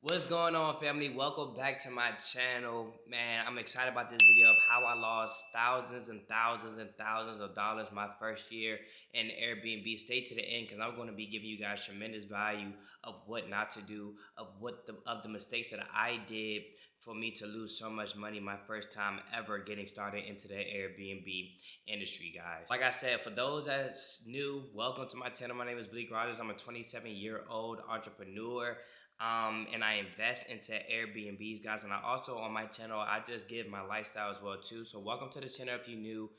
What's going on, family? Welcome back to my channel. Man, I'm excited about this video of how I lost thousands and thousands and thousands of dollars my first year in Airbnb. Stay to the end because I'm going to be giving you guys tremendous value of what not to do, of the mistakes that I did for me to lose so much money my first time ever getting started into the Airbnb industry, guys. Like I said, for those that's new, welcome to my channel. My name is Bleak Rogers. I'm a 27-year-old entrepreneur. And I invest into Airbnbs, guys. And I also, on my channel, I just give my lifestyle as well too. So welcome to the channel if you're new.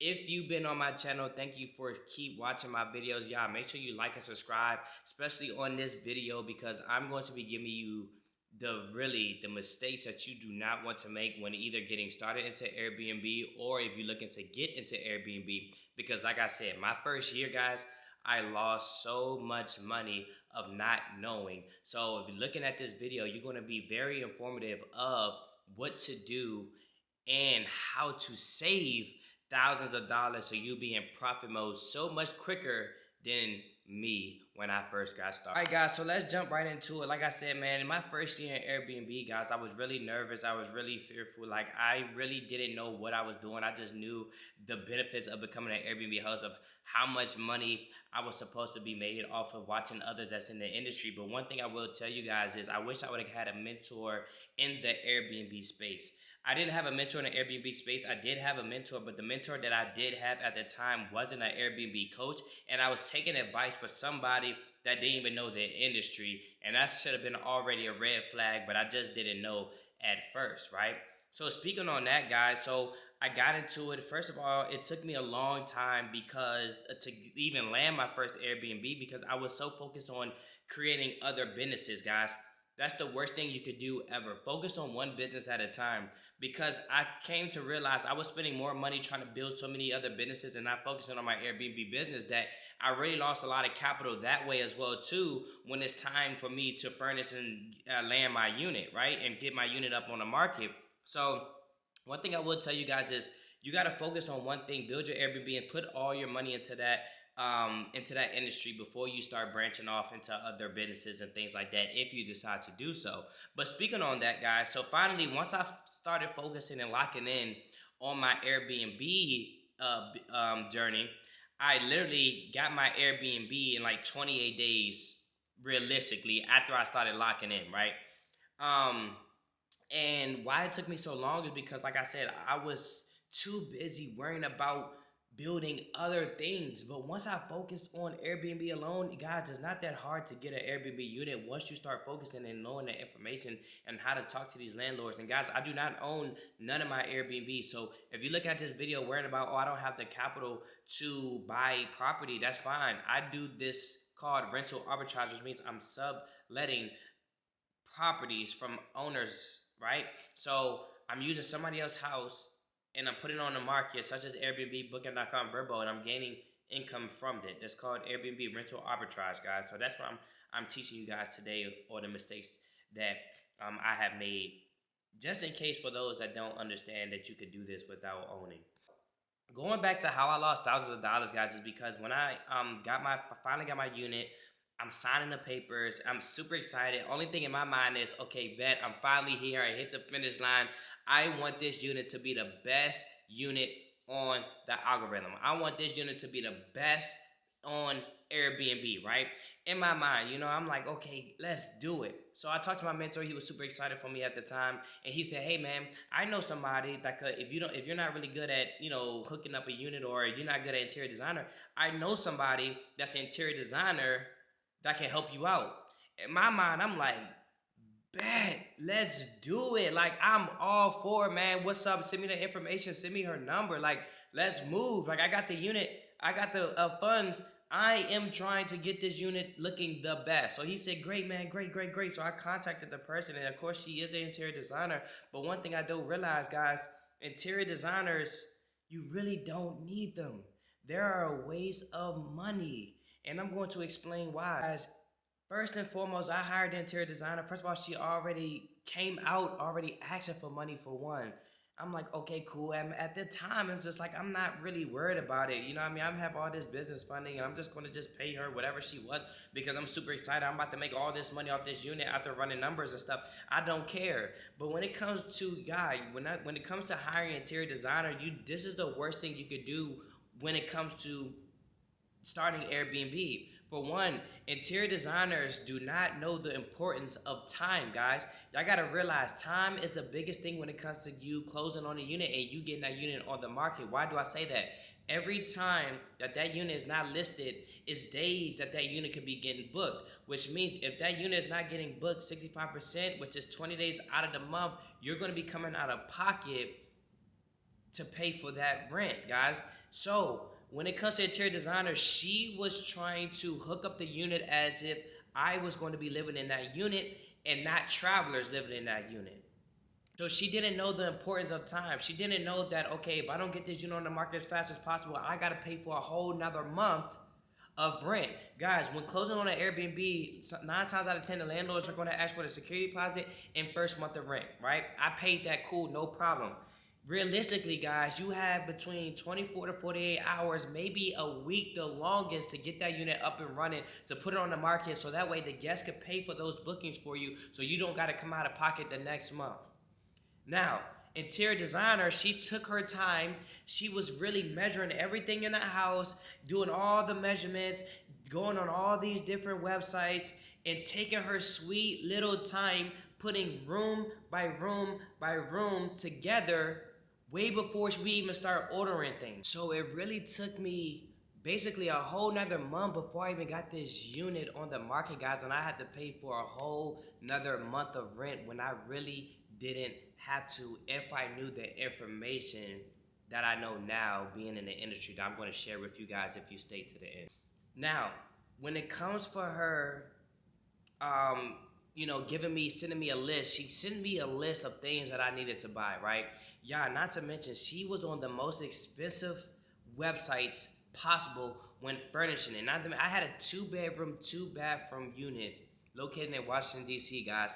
If you've been on my channel, thank you for keep watching my videos. Y'all, make sure you like and subscribe, especially on this video, because I'm going to be giving you the mistakes that you do not want to make when either getting started into Airbnb or if you're looking to get into Airbnb. Because like I said, my first year, guys, I lost so much money of not knowing. So if you're looking at this video, you're going to be very informative of what to do and how to save thousands of dollars so you'll be in profit mode so much quicker than me when I first got started. All right, guys, so let's jump right into it. Like I said, man, in my first year in Airbnb, guys, I was really nervous. I was really fearful. Like, I really didn't know what I was doing. I just knew the benefits of becoming an Airbnb host, of how much money I was supposed to be made off of watching others that's in the industry. But one thing I will tell you guys is I wish I would have had a mentor in the Airbnb space. I didn't have a mentor in the Airbnb space. I did have a mentor, but the mentor that I did have at the time wasn't an Airbnb coach, and I was taking advice for somebody that didn't even know the industry, and that should have been already a red flag, but I just didn't know at first, right? So speaking on that, guys, so I got into it. First of all, it took me a long time because to even land my first Airbnb, because I was so focused on creating other businesses, guys. That's the worst thing you could do ever. Focus on one business at a time, because I came to realize I was spending more money trying to build so many other businesses and not focusing on my Airbnb business that I really lost a lot of capital that way as well too, when it's time for me to furnish and land my unit, right? And get my unit up on the market. So one thing I will tell you guys is you got to focus on one thing, build your Airbnb and put all your money into that industry before you start branching off into other businesses and things like that, if you decide to do so. But speaking on that, guys, so finally, once I started focusing and locking in on my Airbnb journey, I literally got my Airbnb in like 28 days, realistically, after I started locking in, right? Um, and why it took me so long is because, like I said, I was too busy worrying about building other things. But once I focused on Airbnb alone, guys, it's not that hard to get an Airbnb unit once you start focusing and knowing the information and how to talk to these landlords. And guys, I do not own none of my Airbnb. So if you're looking at this video worrying about, oh, I don't have the capital to buy property, that's fine. I do this called rental arbitrage, which means I'm subletting properties from owners, right? So I'm using somebody else's house and I'm putting it on the market, such as Airbnb, Booking.com, Vrbo, and I'm gaining income from it. That's called Airbnb rental arbitrage, guys. So that's what I'm teaching you guys today, or the mistakes that I have made, just in case for those that don't understand that you could do this without owning. Going back to how I lost thousands of dollars, guys, is because when I finally got my unit, I'm signing the papers. I'm super excited. Only thing in my mind is, okay, bet I'm finally here. I hit the finish line. I want this unit to be the best unit on the algorithm. I want this unit to be the best on Airbnb, right? In my mind, I'm like, okay, let's do it. So I talked to my mentor. He was super excited for me at the time, and he said, "Hey, man, I know somebody that could, if you're not really good at, hooking up a unit, or if you're not good at interior designer, I know somebody that's an interior designer that can help you out." In my mind, I'm like, bet, let's do it. Like, I'm all for it, man. What's up? Send me the information. Send me her number. Like, let's move. Like, I got the unit. I got the funds. I am trying to get this unit looking the best. So he said, great, man. Great, great, great. So I contacted the person. And, of course, she is an interior designer. But one thing I don't realize, guys, interior designers, you really don't need them. There are a waste of money. And I'm going to explain why. Guys, first and foremost, I hired the interior designer. First of all, she already came out already asking for money, for one. I'm like, okay, cool. And at the time, it's just like I'm not really worried about it. You know what I mean? I have all this business funding, and I'm just going to just pay her whatever she wants because I'm super excited. I'm about to make all this money off this unit after running numbers and stuff. I don't care. But when it comes to when it comes to hiring an interior designer, this is the worst thing you could do when it comes to starting Airbnb. For one, interior designers do not know the importance of time, guys. Y'all gotta realize time is the biggest thing when it comes to you closing on a unit and you getting that unit on the market. Why do I say that? Every time that unit is not listed is days that unit could be getting booked, which means if that unit is not getting booked 65%, which is 20 days out of the month, you're gonna be coming out of pocket to pay for that rent, guys. So when it comes to interior designer, she was trying to hook up the unit as if I was going to be living in that unit and not travelers living in that unit. So she didn't know the importance of time. She didn't know that, okay, if I don't get this unit on the market as fast as possible, I got to pay for a whole nother month of rent. Guys, when closing on an Airbnb, 9 times out of 10, the landlords are going to ask for the security deposit and first month of rent, right? I paid that, cool, no problem. Realistically, guys, you have between 24 to 48 hours, maybe a week, the longest, to get that unit up and running, to put it on the market, so that way the guests can pay for those bookings for you, so you don't got to come out of pocket the next month. Now, interior designer, she took her time. She was really measuring everything in the house, doing all the measurements, going on all these different websites, and taking her sweet little time, putting room by room by room together way before we even start ordering things. So it really took me basically a whole nother month before I even got this unit on the market, guys, and I had to pay for a whole nother month of rent when I really didn't have to, if I knew the information that I know now, being in the industry, that I'm going to share with you guys if you stay to the end. Now, when it comes for her, sending me a list. She sent me a list of things that I needed to buy, right? Yeah, not to mention, she was on the most expensive websites possible when furnishing it. I had a 2-bedroom, 2-bathroom unit located in Washington, D.C., guys.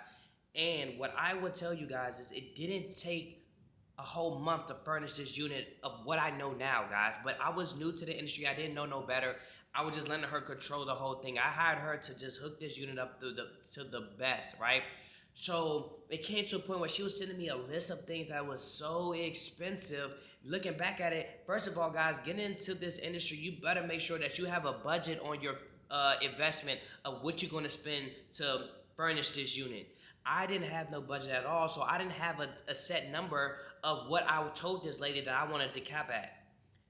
And what I would tell you guys is it didn't take a whole month to furnish this unit of what I know now, guys. But I was new to the industry. I didn't know no better. I was just letting her control the whole thing. I hired her to just hook this unit up to the best, right? So it came to a point where she was sending me a list of things that was so expensive. Looking back at it, first of all, guys, getting into this industry, you better make sure that you have a budget on your investment of what you're going to spend to furnish this unit. I didn't have no budget at all, so I didn't have a set number of what I told this lady that I wanted to cap at.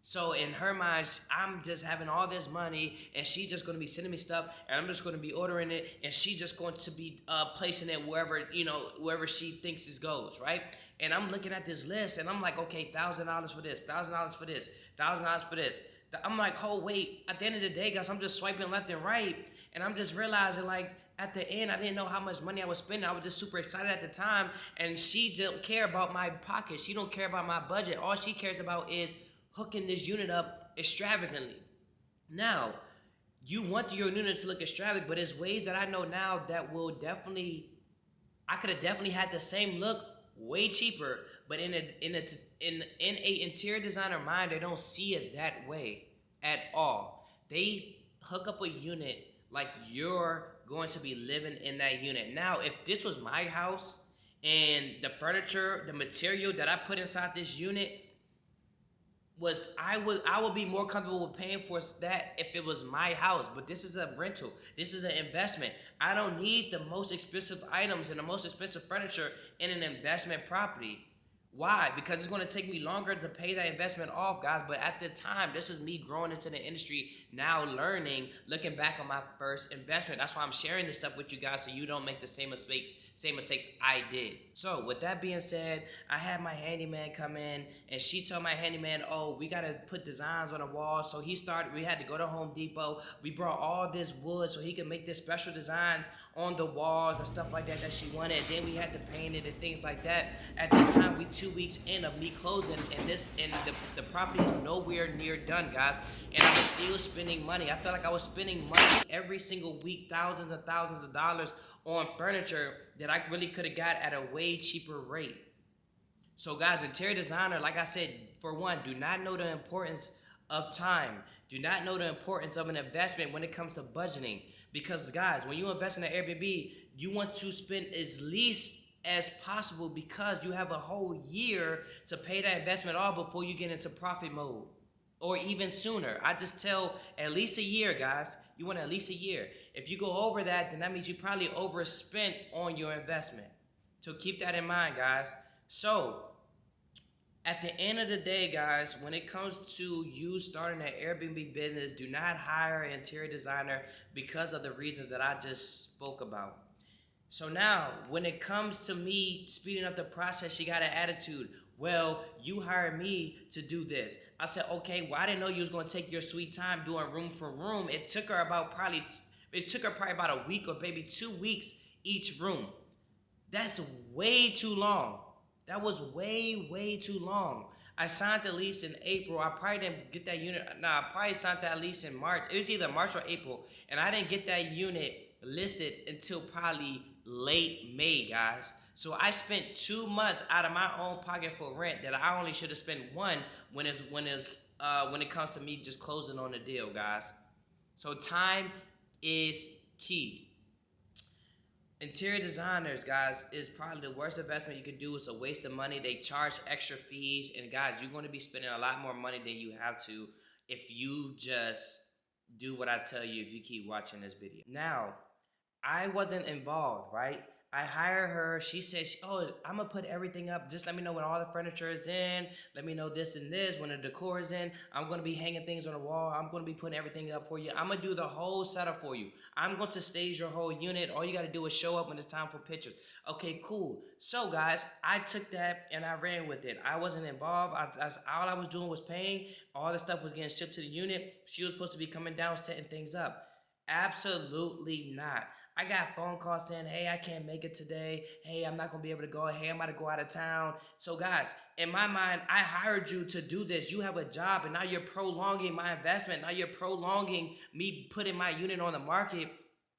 So in her mind, I'm just having all this money, and she's just going to be sending me stuff, and I'm just going to be ordering it, and she's just going to be placing it wherever she thinks it goes, right? And I'm looking at this list, and I'm like, okay, $1,000 for this, $1,000 for this, $1,000 for this. I'm like, oh wait, at the end of the day, guys, I'm just swiping left and right, and I'm just realizing, like, at the end, I didn't know how much money I was spending. I was just super excited at the time, and she don't care about my pocket. She don't care about my budget. All she cares about is hooking this unit up extravagantly. Now, you want your unit to look extravagant, but there's ways that I know now that will definitely, I could have definitely had the same look way cheaper, but in a interior designer mind, they don't see it that way at all. They hook up a unit like you're going to be living in that unit. Now, if this was my house and the furniture, the material that I put inside this unit was, I would be more comfortable with paying for that if it was my house. But this is a rental. This is an investment. I don't need the most expensive items and the most expensive furniture in an investment property. Why? Because it's going to take me longer to pay that investment off, guys. But at the time, this is me growing into the industry, now learning, looking back on my first investment. That's why I'm sharing this stuff with you guys, so you don't make the same mistakes I did. So with that being said, I had my handyman come in, and she told my handyman, oh, we got to put designs on the wall. So we had to go to Home Depot. We brought all this wood so he could make this special designs on the walls and stuff like that she wanted. Then we had to paint it and things like that. At this time, we 2 weeks in of me closing, and the property is nowhere near done, guys. And I was still spending money. I felt like I was spending money every single week, thousands and thousands of dollars on furniture that I really could have got at a way cheaper rate. So guys, interior designer, like I said, for one, do not know the importance of time. Do not know the importance of an investment when it comes to budgeting. Because guys, when you invest in an Airbnb, you want to spend as least as possible because you have a whole year to pay that investment off before you get into profit mode. Or even sooner. I just tell at least a year, guys. You want at least a year. If you go over that, then that means you probably overspent on your investment. So keep that in mind, guys. So at the end of the day, guys, when it comes to you starting an Airbnb business, do not hire an interior designer because of the reasons that I just spoke about. So now, when it comes to me speeding up the process, she got an attitude. Well, you hired me to do this. I said, okay, well, I didn't know you was gonna take your sweet time doing room for room. It took her probably about a week or maybe 2 weeks each room. That's way too long. That was way too long. I signed the lease in April. I probably didn't get that unit. I probably signed that lease in March. It was either March or April. And I didn't get that unit listed until probably late May, guys. So I spent 2 months out of my own pocket for rent that I only should have spent one when it comes to me just closing on the deal, guys. So time is key. Interior designers, guys, is probably the worst investment you could do. It's a waste of money. They charge extra fees. And guys, you're going to be spending a lot more money than you have to if you just do what I tell you if you keep watching this video. Now, I wasn't involved, right? I hired her. She said, oh, I'm going to put everything up. Just let me know when all the furniture is in. Let me know this and this, when the decor is in. I'm going to be hanging things on the wall. I'm going to be putting everything up for you. I'm going to do the whole setup for you. I'm going to stage your whole unit. All you got to do is show up when it's time for pictures. Okay, cool. So, guys, I took that and I ran with it. I wasn't involved. All I was doing was paying. All the stuff was getting shipped to the unit. She was supposed to be coming down, setting things up. Absolutely not. I got phone calls saying, hey, I can't make it today. Hey, I'm not going to be able to go. Hey, I'm about to go out of town. So guys, in my mind, I hired you to do this. You have a job and now you're prolonging my investment. Now you're prolonging me putting my unit on the market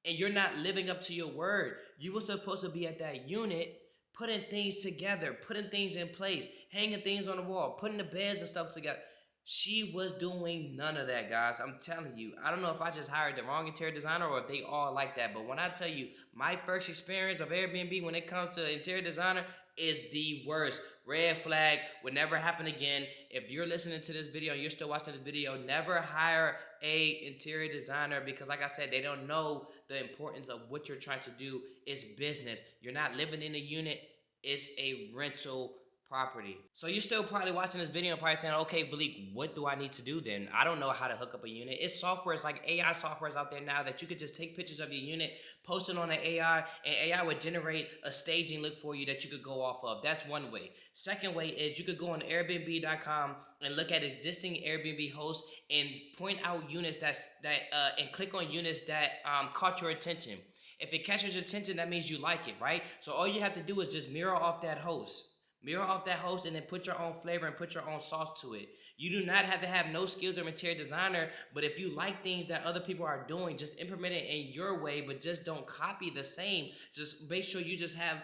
and you're not living up to your word. You were supposed to be at that unit putting things together, putting things in place, hanging things on the wall, putting the beds and stuff together. She was doing none of that, guys. I'm telling you. I don't know if I just hired the wrong interior designer or if they all like that. But when I tell you, my first experience of Airbnb when it comes to interior designer is the worst. Red flag, would never happen again. If you're listening to this video and you're still watching this video, never hire a interior designer because like I said, they don't know the importance of what you're trying to do. It's business. You're not living in a unit. It's a rental property. So you're still probably watching this video and probably saying, okay, Bleak, what do I need to do then? I don't know how to hook up a unit. It's software, it's like AI softwares out there now that you could just take pictures of your unit, post it on the AI, and AI would generate a staging look for you that you could go off of. That's one way. Second way is you could go on Airbnb.com and look at existing Airbnb hosts and point out units and click on units that caught your attention. If it catches your attention, that means you like it, right? So all you have to do is just mirror off that host. Mirror off that host and then put your own flavor and put your own sauce to it. You do not have to have no skills of interior designer, but if you like things that other people are doing, just implement it in your way, but just don't copy the same. Just make sure you just have,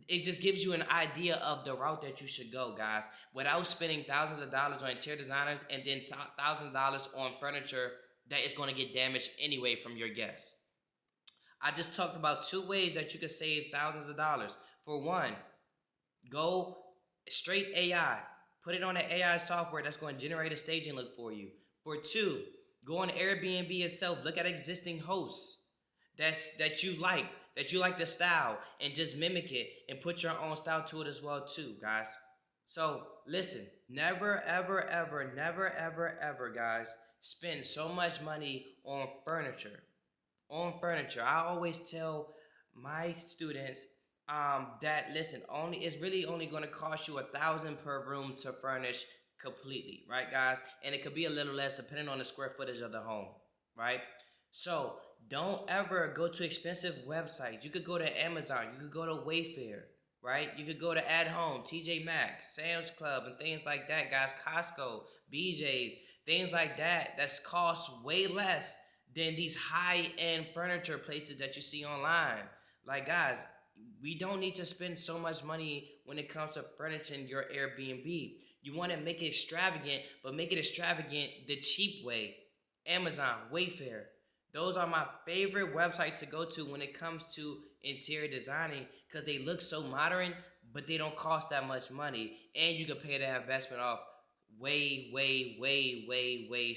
it just gives you an idea of the route that you should go, guys, without spending thousands of dollars on interior designers and then thousands of dollars on furniture that is going to get damaged anyway from your guests. I just talked about 2 ways that you could save thousands of dollars. For one, go straight AI. Put it on an AI software that's going to generate a staging look for you. For 2, go on Airbnb itself. Look at existing hosts that you like the style, and just mimic it and put your own style to it as well too, guys. So listen, never, ever, ever, never, ever, ever, guys, spend so much money on furniture. I always tell my students that listen, it's really only going to cost you $1,000 per room to furnish completely, right, guys? And it could be a little less depending on the square footage of the home, right? So don't ever go to expensive websites. You could go to Amazon, you could go to Wayfair, right? You could go to At Home, TJ Maxx, Sam's Club, and things like that, guys. Costco, BJ's, things like that. That's cost way less than these high-end furniture places that you see online. Like, guys, We don't need to spend so much money when it comes to furnishing your Airbnb. You want to make it extravagant, but make it extravagant the cheap way. Amazon, Wayfair. Those are my favorite websites to go to when it comes to interior designing because they look so modern, but they don't cost that much money. And you can pay that investment off way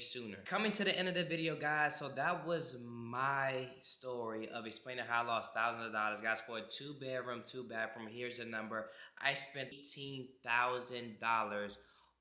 sooner. Coming to the end of the video, guys, so that was my story of explaining how I lost thousands of dollars, guys, for a 2-bedroom, 2-bathroom. Here's the number. I spent $18,000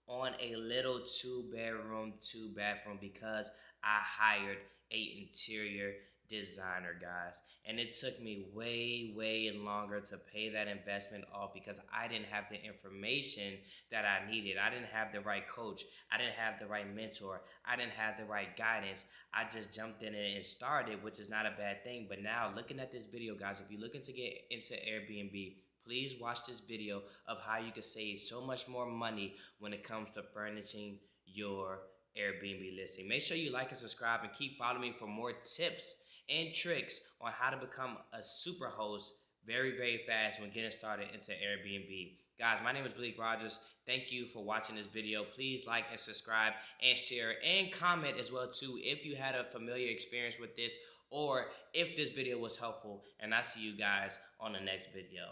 on a little 2-bedroom, 2-bathroom because I hired a interior designer, guys. And it took me way longer to pay that investment off because I didn't have the information that I needed. I didn't have the right coach. I didn't have the right mentor. I didn't have the right guidance. I just jumped in and started, which is not a bad thing. But now, looking at this video, guys, if you're looking to get into Airbnb, please watch this video of how you can save so much more money when it comes to furnishing your Airbnb listing. Make sure you like and subscribe and keep following me for more tips and tricks on how to become a super host very fast when getting started into Airbnb. Guys, my name is Blake Rogers. Thank you for watching this video. Please like and subscribe and share and comment as well too if you had a familiar experience with this or if this video was helpful. And I'll see you guys on the next video.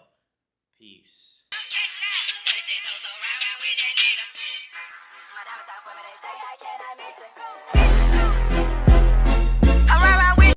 Peace.